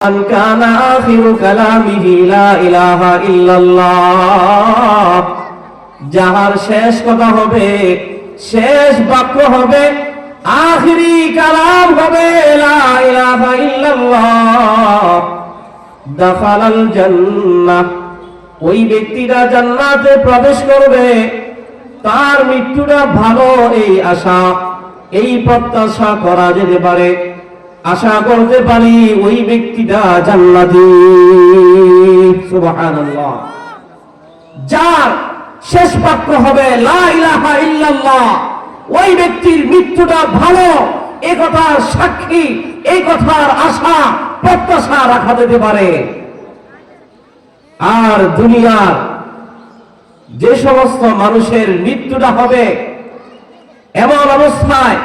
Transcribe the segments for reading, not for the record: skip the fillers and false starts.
মান কানা আখিরু কালামিহি লা ইলাহা ইল্লাল্লাহ, যাহার শেষ কথা হবে, শেষ বাক্য হবে, আখিরি কালাম হবে লা ইলাহা ইল্লাল্লাহ, দাখালাল জান্নাহ, ওই ব্যক্তিটা জান্নাতে প্রবেশ করবে। তার মৃত্যুটা ভালো, এই আশা, এই প্রত্যাশা করা যেতে পারে, আশা করতে পারি ওই ব্যক্তিটা জান্নাতি। সুবহানাল্লাহ। যার শেষ বাক্য হবে লা ইলাহা ইল্লাল্লাহ, ওই ব্যক্তির মৃত্যুটা ভালো, এই কথার সাক্ষী, এই কথার আশা প্রত্যাশা রাখা যেতে পারে। আর দুনিয়ার যে সমস্ত মানুষের মৃত্যুটা হবে এমন অবস্থায়,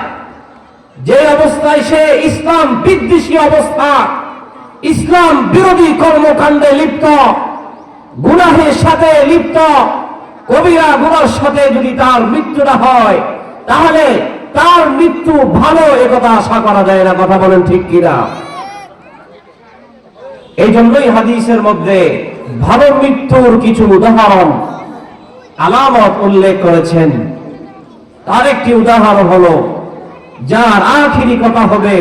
যে অবস্থায় সে ইসলাম বিদ্বেষী অবস্থা, ইসলাম বিরোধী কর্মকাণ্ডে লিপ্ত, গুনাহের সাথে লিপ্ত, কবিরা গুনার সাথে যদি তার মৃত্যুটা হয়, তাহলে তার মৃত্যু ভালো একথা আশা করা যায় না। কথা বলেন ঠিক কিনা? এই জন্যই হাদিসের মধ্যে ভালো মৃত্যুর কিছু উদাহরণ, আলামত উল্লেখ করেছেন। তার একটি উদাহরণ হলো, যার আখিরি কথা হবে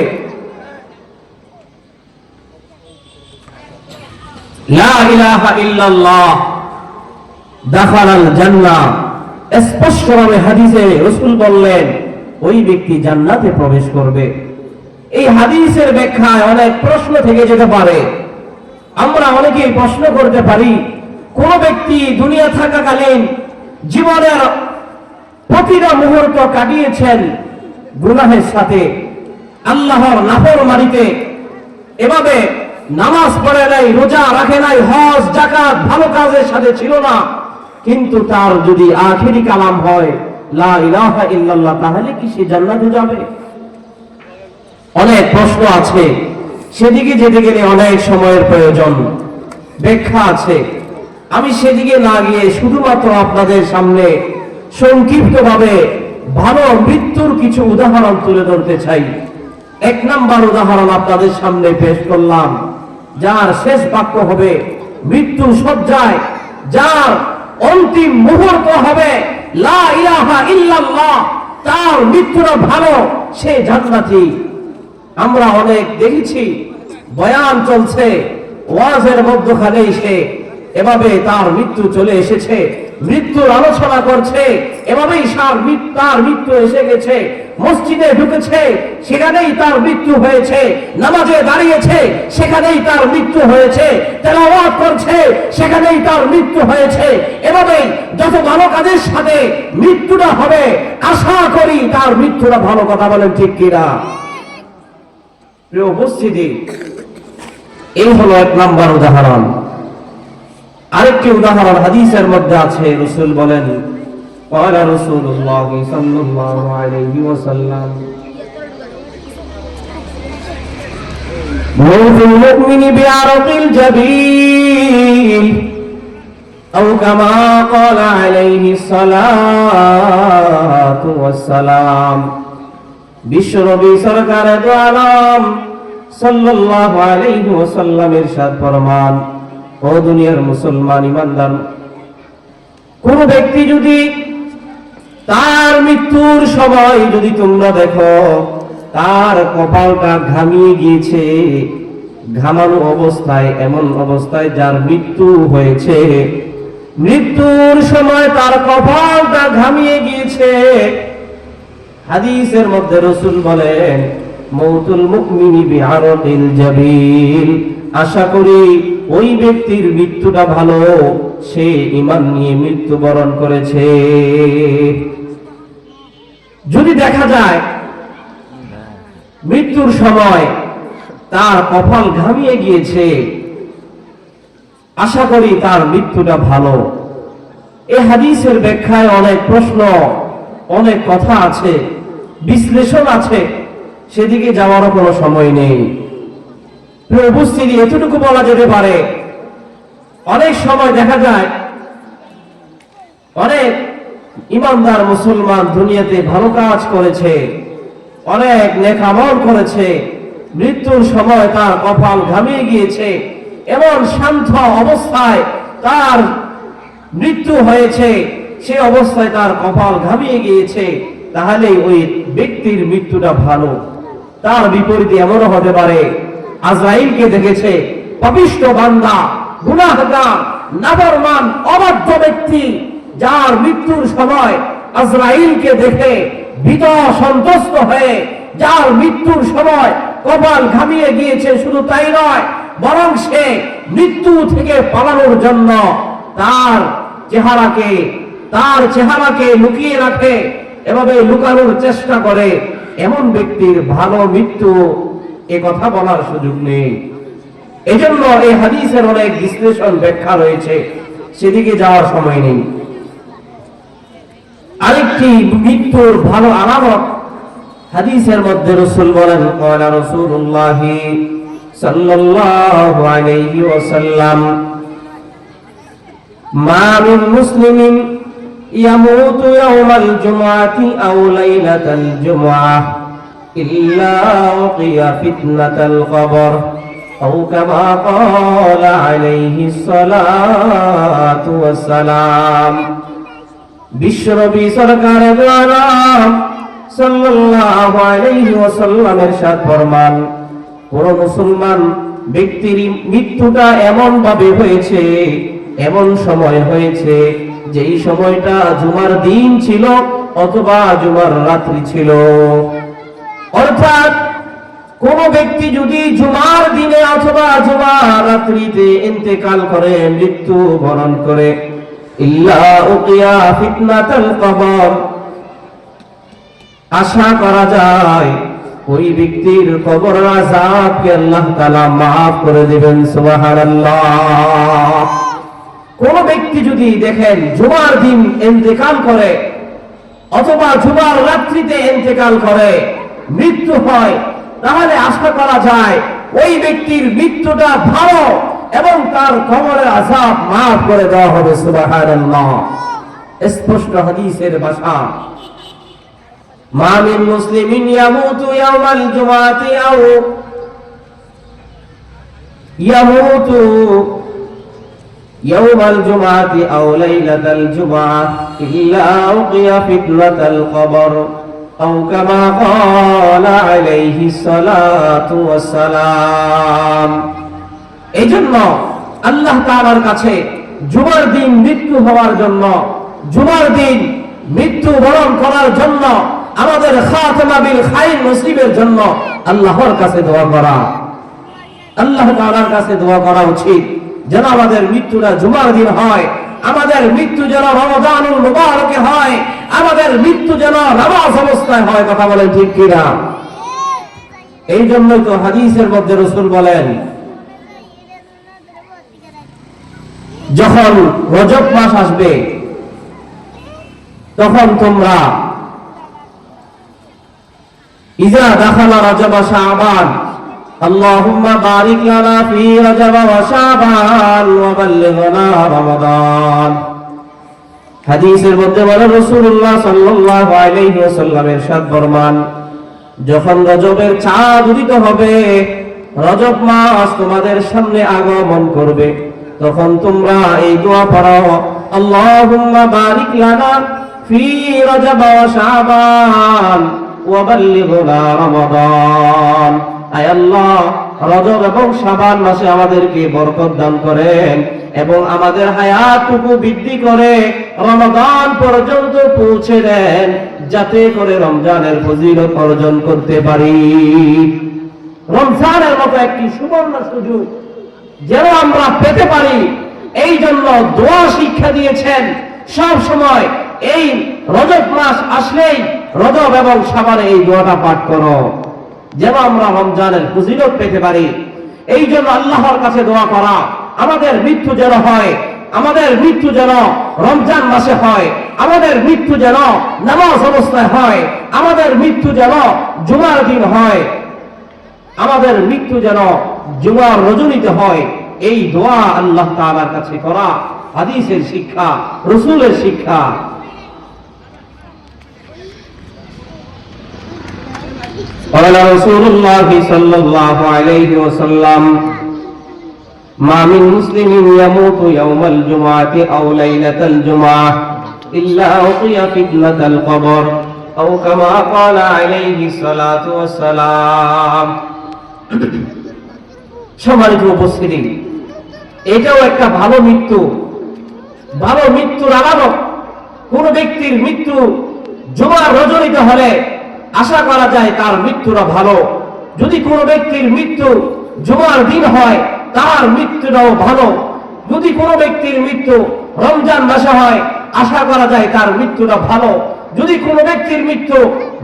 লা ইলাহা ইল্লাল্লাহ, দাখালাল জান্নাহ। স্পষ্টভাবে হাদিসে রাসূল বললেন ওই ব্যক্তি জান্নাতে প্রবেশ করবে। এই হাদিসের ব্যাখ্যায় অনেক প্রশ্ন থেকে যেতে পারে। আমরা অনেকেই প্রশ্ন করতে পারি, কোন ব্যক্তি দুনিয়া থাকাকালীন জীবনের প্রতিটা মুহূর্ত কাটিয়েছেন গুনাহের সাথে, আল্লাহর নাফরমানিতে, এভাবে নামাজ পড়ে নাই, রোজা রাখে নাই, হজ যাকাত ভালো কাজের সাথে ছিল না, কিন্তু তার যদি আখিরি কালাম হয় লা ইলাহা ইল্লাল্লাহ, তাহলে কি সে জান্নাতে যাবে? অনেক প্রশ্ন আছে, সেদিকে যেতে গেলে অনেক সময়ের প্রয়োজন, ব্যাখ্যা আছে। আমি সেদিকে না গিয়ে শুধুমাত্র আপনাদের সামনে সংক্ষিপ্তভাবে ভালো মৃত্যুর কিছু উদাহরণ তুলে ধরতে চাই। এক নাম্বার উদাহরণ আপনাদের সামনে পেশ করলাম, যার শেষ বাক্য হবে মৃত্যু শয্যায়, যার অন্তিম মুহূর্ত হবে লা ইলাহা ইল্লাল্লাহ, তার মৃত্যুটা ভালো, সে জান্নাতি। আমরা অনেক দেখেছি, বয়ান চলছে, ওয়াজের মধ্যখানে সে এভাবে তার মৃত্যু চলে এসেছে, মৃত্যুর আলোচনা করছে, এভাবেই তার মৃত্যু এসে গেছে। মসজিদে ঢুকেছে, সেখানেই তার মৃত্যু হয়েছে। নামাজে দাঁড়িয়েছে, সেখানেই তার মৃত্যু হয়েছে। তেলাওয়াত করছে, সেখানেই তার মৃত্যু হয়েছে। এভাবেই যত ভালো কাজের সাথে মৃত্যুটা হবে, আশা করি তার মৃত্যুটা ভালো। কথা বলেন ঠিক কিনা? প্রিয় উপস্থিতি, এই হলো এক নাম্বার উদাহরণ। আরেকটি উদাহরণ হাদিসের মধ্যে আছে। রাসূল বলেন, قال رسول الله صلى الله عليه وسلم موت المؤمن بعرق الجبين أو كما قال عليه الصلاة والسلام। বিশ্বনবী সরকার দু আলম সাল্লাল্লাহু আলাইহি ওয়াসাল্লাম ইরশাদ ফরমান, ও দুনিয়ার মুসলমান ইমানদার, কোন ব্যক্তি যদি তার মৃত্যুর সময় যদি তোমরা দেখো তার কপালটা ঘামিয়ে গিয়েছে, ঘামানো অবস্থায়, এমন অবস্থায় যার মৃত্যু হয়েছে, মৃত্যুর সময় তার কপালটা ঘামিয়ে গিয়েছে, হাদিসের মধ্যে রাসূল বলেন মৌতুল মুমিনি বিআরকিল জাবিল, আশা করি ওই ব্যক্তির মৃত্যুটা ভালো, সে ঈমান নিয়ে মৃত্যুবরণ করেছে। যদি দেখা যায় মৃত্যুর সময় তার কপাল ঘামিয়ে গিয়েছে, আশা করি তার মৃত্যুটা ভালো। এই হাদিসের ব্যাখ্যায় অনেক প্রশ্ন, অনেক কথা আছে, বিশ্লেষণ আছে, সেদিকে যাওয়ারও কোনো সময় নেই। উপস্থিতি, এতটুকু বলা যেতে পারে, অনেক সময় দেখা যায় অনেক ইমানদার মুসলমান দুনিয়াতে ভালো কাজ করেছে, অনেক নেক আমল করেছে, মৃত্যুর সময় তার কপাল ঘামিয়ে গিয়েছে, এমন শান্ত অবস্থায় তার মৃত্যু হয়েছে, সে অবস্থায় তার কপাল ঘামিয়ে গিয়েছে, তাহলে ওই ব্যক্তির মৃত্যুটা ভালো। তার বিপরীতে এমনও হতে পারে আজরাইলকে দেখেছে, পাপিষ্ঠ বান্দা, গুনাহগার, নাফরমান, অবাধ্য ব্যক্তি, যার মৃত্যুর সময় আজরাইলকে দেখে ভীত সন্ত্রস্ত হয়ে, যার মৃত্যুর সময় কপাল ঘামিয়ে গিয়েছে, শুধু তাই নয়, বরং সে মৃত্যু থেকে পালানোর জন্য তার চেহারাকে লুকিয়ে রাখে, এভাবে লুকানোর চেষ্টা করে, এমন ব্যক্তির ভালো মৃত্যু এ কথা বলার সুযোগ নেই। এজন্য এই হাদিসের অনেক বিশ্লেষণ ব্যাখ্যা রয়েছে, সেদিকে যাওয়ার সময় নেই। আরেকটি মৃত্যুর ভালো আলামত হাদিসের মধ্যে রাসূল বলেন, ক্বালা রাসূলুল্লাহ সাল্লাল্লাহু আলাইহি ওয়াসাল্লাম, মা মিন মুসলিমিন ইয়ামুতু ইয়াওমাল জুমআতি আও লাইলাতাল জুমআহ ইল্লা উকিয়া ফিতনাতাল কবর আও কামা ক্বালা আলাইহিস সালাতু ওয়াস সালাম। বিশ্বনবী সরকার দু আলম সাল্লাল্লাহু আলাইহি ওয়াসাল্লাম ইরশাদ ফরমান, কোন মুসলমান ব্যক্তির মৃত্যুটা এমন ভাবে হয়েছে, এমন সময় হয়েছে, যেই সময়টা জুমার দিন ছিল অথবা জুমার রাত্রি ছিল। অর্থাৎ কোন ব্যক্তি যদি জুমার দিনে অথবা জুমার রাত্রিতে ইন্তেকাল করে, মৃত্যু বরণ করে, ইল্লা উকিয়া ফিতনাতাল কবর, আশা করা যায় ওই ব্যক্তির কবরের আযাবকে আল্লাহ তাআলা maaf করে দিবেন। সুবহানাল্লাহ। কোন ব্যক্তি যদি দেখেন জুমার দিন ইন্তেকাল করে অথবা জুমার রাত্রিতে ইন্তেকাল করে, মৃত্যু হয়, তাহলে আশা করা যায় ওই ব্যক্তির মৃত্যুটা ভালো এবং তার কবরের আযাব maaf করে দেওয়া হবে। সুবহানাল্লাহ। স্পষ্ট হাদিসের ভাষা। মা মিন মুসলিমিন ইয়ামুতু ইয়াওমাল জুমআতি আও ইয়ামুতু ইয়াওমাল জুমআতি আও লাইলাতাল জুমআহ ইল্লা উকিয়া ফিতনাতাল কবর আও কামা ক্বালা আলাইহিস সালাতু ওয়াস সালাম। এইজন্য আল্লাহ তাআলার কাছে জুমার দিন মৃত্যু হওয়ার জন্য, জুমার দিন মৃত্যু বরণ করার জন্য, আমাদের খাতমা বিল খাইর নসিবের জন্য আল্লাহর কাছে দোয়া করা, আল্লাহ তাআলার কাছে দোয়া করা উচিত যেন আমাদের মৃত্যুটা জুমার দিন হয়, আমাদের মৃত্যু যেন রমজানুল মুবারকে হয়, আমাদের মৃত্যু যেন নামাজ অবস্থায় হয়। কথা বলেন ঠিক কিনা? এই জন্যই তো হাদিসের মধ্যে রাসূল বলেন, যখন রজব মাস আসবে তখন তোমরা ইজা দাখালা রজব শাবান আল্লাহুম্মা বারিক লানা ফি রজব ওয়া শাবান ওয়া বাল্লিগনা রমাদান। হাদিসের মধ্যে বলেন রাসূলুল্লাহ সাল্লাল্লাহু আলাইহি ওয়াসাল্লাম ইরশাদ ফরমান, যখন রজবের চাঁদ উদিত হবে, রজব মাস তোমাদের সামনে আগমন করবে, তখন তোমরা এই দোয়া পড়ো, আল্লাহুম্মা বারিক লানা ফি রজব ওয়া শাবান ওয়া বাল্লিগনা রমাদান। আয় আল্লাহ, রজব এবং শাবান মাসে আমাদেরকে বরকত দান করেন এবং আমাদের হায়াতটুকু বৃদ্ধি করে রমাদান পর্যন্ত পৌঁছে দেন, যাতে করে রমজানের ফজিলত অর্জন করতে পারি। রমজানের মতো একটি সুবর্ণ সুযোগ যেন আমরা পেতে পারি, এই জন্য দোয়া শিক্ষা দিয়েছেন। সব সময় এই রজব মাস আসলেই রজব এবং শাবানে এই দোয়াটা পাঠ করো, যেন আমরা রমজানের ফজিলত পেতে পারি। এই জন্য আল্লাহর কাছে দোয়া করা, আমাদের মৃত্যু যেন হয়, আমাদের মৃত্যু যেন রমজান মাসে হয়, আমাদের মৃত্যু যেন নামাজ অবস্থায় হয়, আমাদের মৃত্যু যেন জুমার দিন হয়, আমাদের মৃত্যু যেন জুমার রজনীতে হয়। এই দোয়া আল্লাহ তাআলার কাছে করা হাদিসের শিক্ষা, রাসূলের শিক্ষা। قال رسول الله صلى الله عليه وسلم ما من مسلم يموت يوم الجمعة أو ليلة الجمعة إلا أعطي فتنة القبر أو كما قال عليه الصلاة والسلام সম্মানিত উপস্থিতি, এটাও একটা ভালো মৃত্যু, ভালো মৃত্যুর আলামত। কোন ব্যক্তির মৃত্যু জুমার রজনীতে হলে আশা করা যায় তার মৃত্যুটা ভালো। যদি কোন ব্যক্তির মৃত্যু জুমার দিন হয় তার মৃত্যুটাও ভালো। যদি কোন ব্যক্তির মৃত্যু রমজান মাসে হয় আশা করা যায় তার মৃত্যুটা ভালো। যদি কোন ব্যক্তির মৃত্যু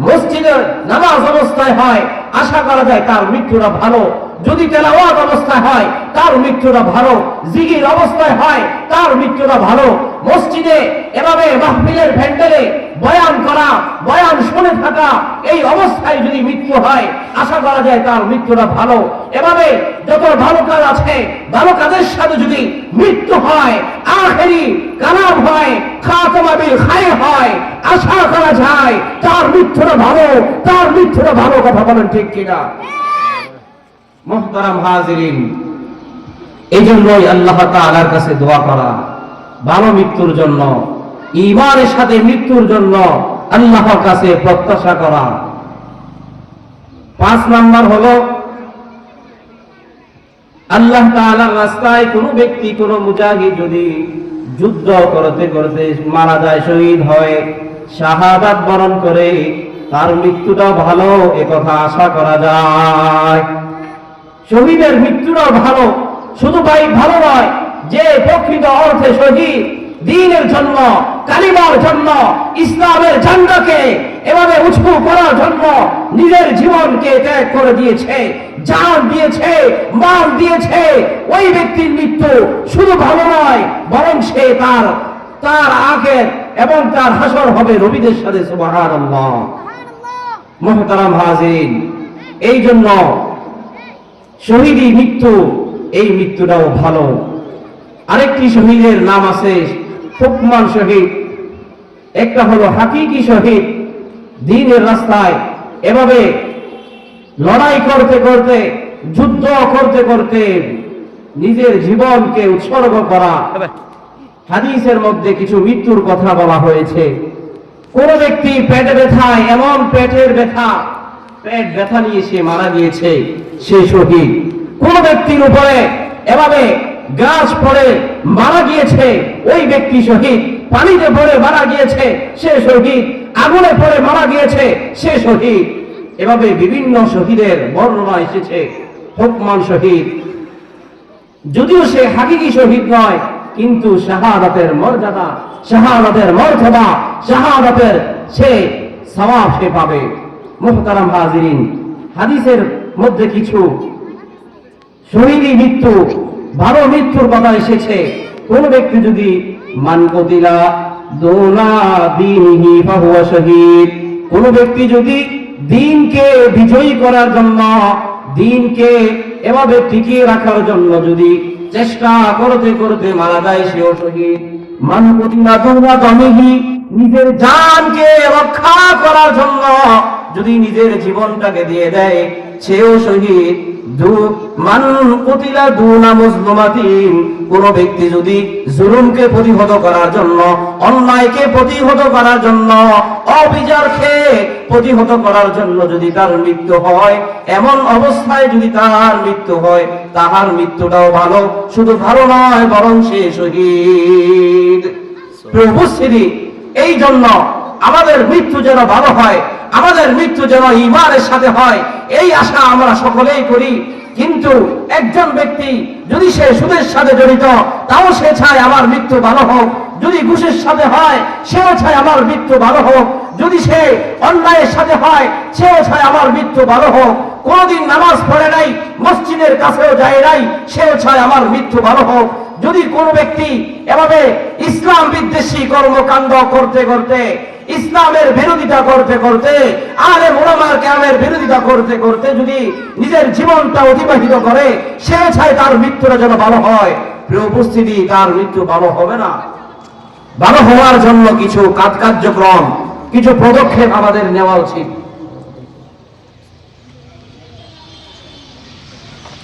মসজিদে নামাজ অবস্থায় হয় আশা করা যায় তার মৃত্যুটা ভালো। যদি তেলাওয়াত অবস্থায় হয় তার মৃত্যুটা ভালো। জিকির অবস্থায় হয় তার মৃত্যুটা ভালো। মসজিদে এভাবে মাহফিলের প্যান্ডেলে বয়ান করা, বয়ান শুনে থাকা, এই অবস্থায় যদি মৃত্যু হয় আশা করা যায় তার মৃত্যুটা ভালো। এভাবে যত ভালো কাজ আছে, ভালো কাজের সাথে যদি মৃত্যু হয়, আখেরি কালাম হয়, খাতমা বিল খায়র হয়, আশা করা যায় তার মৃত্যুটা ভালো, তার মৃত্যুটা ভালো। কথা বলেন ঠিক কিনা? মুহতারাম হাজিরিন, এই জন্যই আল্লাহ তাআলার কাছে দোয়া করা ভালো মৃত্যুর জন্য, ঈমানের সাথে মৃত্যুর জন্য আল্লাহর কাছে প্রত্যাশা করা। 5 নাম্বার হলো আল্লাহ তাআলার রাস্তায় কোন ব্যক্তি, কোন মুজাহিদ যদি যুদ্ধ করতে করতে মারা যায়, শহীদ হয়, শাহাদাত বরণ করে, তার মৃত্যুটা ভালো, একথা আশা করা যায়। শহীদের মৃত্যুটাও ভালো। শুধু ভাই ভালো নয়, যে প্রকৃত অর্থে শহীদ দ্বীনের জন্য, কালিমার জন্য, ইসলামের ঝান্ডাকে এভাবে উঁচু করার জন্য নিজের জীবনকে ত্যাগ করে দিয়েছে, জান দিয়েছে, মান দিয়েছে, ওই ব্যক্তির মৃত্যু শুধু ভালো নয়, বরং সে তার আগের এবং তার হাসর হবে নবীদের সাথে। সুবহানাল্লাহ। মুহতারাম হাজিরিন, এই জন্য শহীদি মৃত্যু, এই মৃত্যুটাও ভালো। আরেকটি শহীদের নাম আছে হুকমান শহীদ, একটা হলো হাকিকি শহীদ। দ্বীনের রাস্তায় এভাবে লড়াই করতে করতে, যুদ্ধ করতে করতে নিজের জীবনকে উৎসর্গ করা। হাদিসের মধ্যে কিছু মৃত্যুর কথা বলা হয়েছে। কোন ব্যক্তি পেটে ব্যথায়, এমন পেটের ব্যথা, পেট ব্যথা নিয়ে সে মারা গিয়েছে, সে শহীদ। কোন ব্যক্তির উপরে এভাবে গাছ পড়ে মারা গিয়েছে, ওই ব্যক্তি শহীদ। পানিতে পড়ে মারা গিয়েছে, সে শহীদ। আগুনে পড়ে মারা গিয়েছে, সে শহীদ। এভাবে বিভিন্ন শহীদের বর্ণনা এসেছে। হুকমান শহীদ, যদিও সে হাকিকি শহীদ নয়, কিন্তু শাহাদাতের মর্যাদা, শাহাদাতের মর্যাদা, শাহাদাতের সে সওয়াব সে পাবে। মুহতারাম হাজিরিন, হাদিসের মধ্যে কিছু শহীদি মৃত্যু, ভালো মৃত্যুর কথা এসেছে। কোন ব্যক্তি যদি মান কুতিলা দুনা দীনিহি ফাহুয়া শহীদ, কোন ব্যক্তি যদি দ্বীনকে বিজয়ী করার জন্য, দ্বীনকে এভাবে টিকিয়ে রাখার জন্য যদি চেষ্টা করতে করতে মারা যায়, সেও শহীদ। মান কুতিলা দুনা দমিহি, নিজের জানকে রক্ষা করার জন্য যদি নিজের জীবনটাকে দিয়ে দেয়, সেও শহীদ। মান কুতিলা দুনা মুজলুমাতিন, কোন ব্যক্তি যদি জুলুমকে প্রতিহত করার জন্য, অন্যায়কে প্রতিহত করার জন্য, অবিচারকে প্রতিহত করার জন্য যদি তার মৃত্যু হয়, এমন অবস্থায় যদি তার মৃত্যু হয়, তাহার মৃত্যুটাও ভালো। শুধু ভালো নয়, বরং সে শহীদ। উপস্থিতি, এই জন্য আমাদের মৃত্যু যেন ভালো হয়, আমাদের মৃত্যু যেন ঈমানের সাথে হয়, এই আশা আমরা সকলেই করি। কিন্তু একজন ব্যক্তি যদি সে সুদের সাথে জড়িত, তাও সে চায় আমার মৃত্যু ভালো হোক। যদি ঘুষের সাথে হয়, সেও চায় আমার মৃত্যু ভালো হোক। যদি সে অন্যায়ের সাথে হয়, সেও চায় আমার মৃত্যু ভালো হোক। কোনদিন নামাজ পড়ে নাই, মসজিদের কাছেও যায় নাই, সেও চায় আমার মৃত্যু ভালো হোক। যদি কোন ব্যক্তি এভাবে ইসলাম বিদ্বেষী কর্মকাণ্ড করতে করতে, ইসলামের বিরোধিতা করতে করতে, আলেম উলামার কেরামের বিরোধিতা করতে করতে যদি নিজের জীবনটা অতিবাহিত করে, সে চায় তার মৃত্যুটা যেন ভালো হয়। প্রিয় উপস্থিতি, তার মৃত্যু ভালো হবে না। ভালো হওয়ার জন্য কিছু কার্যক্রম, কিছু পদক্ষেপ আমাদের নেওয়া উচিত।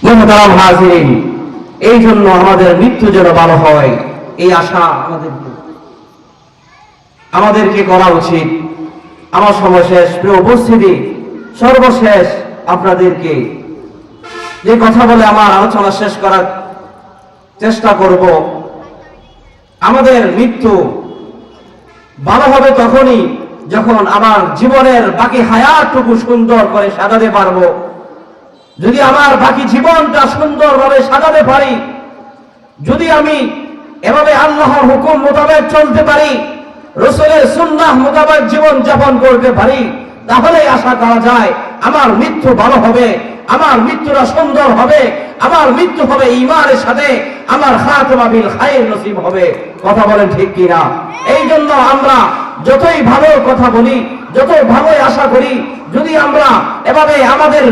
মুহতারাম হাজিরিন, এই জন্য আমাদের মৃত্যু যেন ভালো হয় এই আশা আমাদেরকে করা উচিত। আমার সময় শেষ। প্রিয় উপস্থিতি, সর্বশেষ আপনাদেরকে যে কথা বলে আমার আলোচনা শেষ করার চেষ্টা করব, আমাদের মৃত্যু ভালো হবে তখনই যখন আমার জীবনের বাকি হায়াতটুকু সুন্দর করে সাজাতে পারবো। যদি আমার বাকি জীবনটা সুন্দরভাবে সাজাতে পারি, যদি আমি এভাবে আল্লাহর হুকুম মোতাবেক চলতে পারি, রাসূলের সুন্নাহ মোতাবেক জীবন যাপন করতে পারি, তাহলে আশা করা যায় আমার মৃত্যু ভালো হবে, আমার মৃত্যুটা সুন্দর হবে, আমার মৃত্যু হবে ঈমানের সাথে, আমার খাতমা বিল খায়র নসিব হবে। কথা বলেন ঠিক কিনা? এই জন্য আমরা যতই ভালো কথা বলি, যত ভালোই আশা করি, যদি আমরা এভাবে আমাদের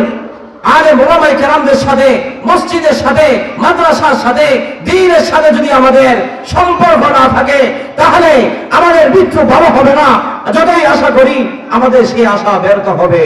আলেম ওলামায়ে কেরামদের সাথে, মসজিদের সাথে, মাদ্রাসার সাথে, দ্বীনের সাথে যদি আমাদের সম্পর্ক না থাকে, তাহলে আমাদের মৃত্যু ভালো হবে না। যতই আশা করি আমাদের সেই আশা ব্যর্থ হবে।